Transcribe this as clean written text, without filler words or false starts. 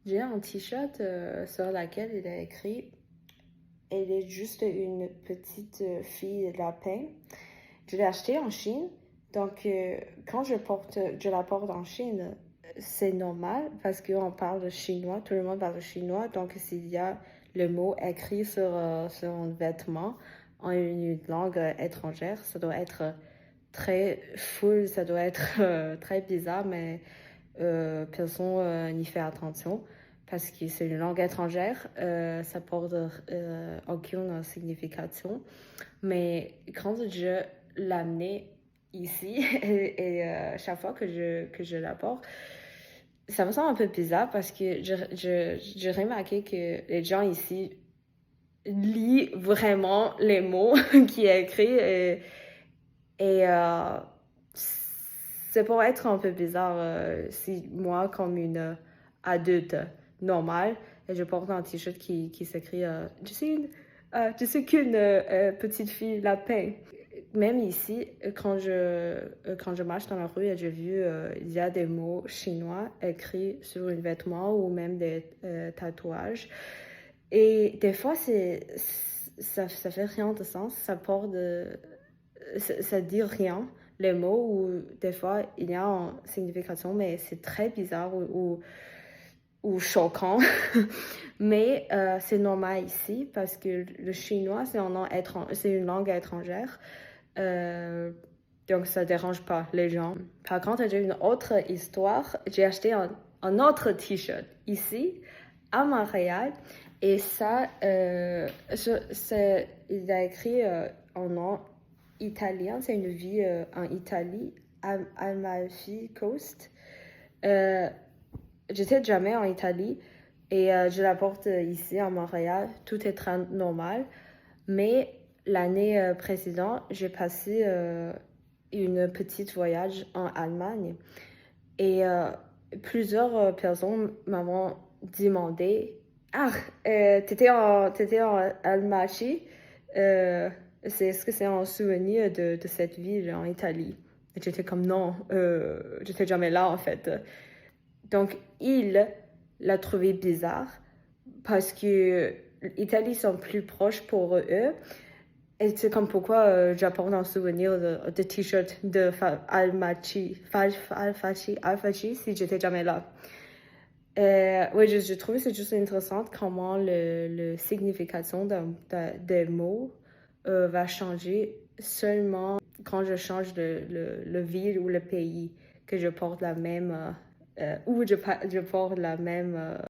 J'ai un t-shirt sur lequel il est écrit Elle est juste une petite fille lapin. Je l'ai acheté en Chine. Donc, quand je la porte en Chine, c'est normal parce qu'on parle chinois, tout le monde parle chinois. Donc, s'il y a le mot écrit sur un vêtement en une langue étrangère, ça doit être très full, ça doit être très bizarre, mais personne n'y fait attention parce que c'est une langue étrangère, ça porte aucune signification. Mais quand je l'amenais ici et chaque fois que je la porte, ça me semble un peu bizarre parce que j'ai remarqué que les gens ici lisent vraiment les mots qui est écrit et c'est pour être un peu bizarre si moi, comme une adulte normale, et je porte un t-shirt qui s'écrit je suis qu'une petite fille lapin. Même ici, quand je marche dans la rue et j'ai vu il y a des mots chinois écrits sur un vêtement ou même des tatouages. Et des fois, ça fait rien de sens, ça dit rien, les mots, ou des fois il y a une signification, mais c'est très bizarre ou choquant. Mais c'est normal ici parce que le chinois, c'est une langue étrangère. Euh, donc ça dérange pas les gens. Par contre, j'ai une autre histoire. J'ai acheté un autre t-shirt ici à Montréal et ça, il a écrit en nom italien. C'est une ville en Italie, Amalfi Coast. Euh, J'étais jamais en Italie et je la porte ici à Montréal. Tout est très normal. Mais l'année précédente, j'ai passé une petite voyage en Allemagne et plusieurs personnes m'ont demandé Ah, t'étais en Almaty? Est-ce que c'est un souvenir de cette ville en Italie? Et j'étais comme non, j'étais jamais là en fait. Donc, il l'a trouvé bizarre parce que l'Italie sont plus proches pour eux. Et c'est comme pourquoi j'apporte un souvenir de t-shirt de Almaty si j'étais jamais là. Oui, je trouve que c'est juste intéressant comment le signification des mots va changer seulement quand je change le ville ou le pays, que je porte la même, ou je porte la même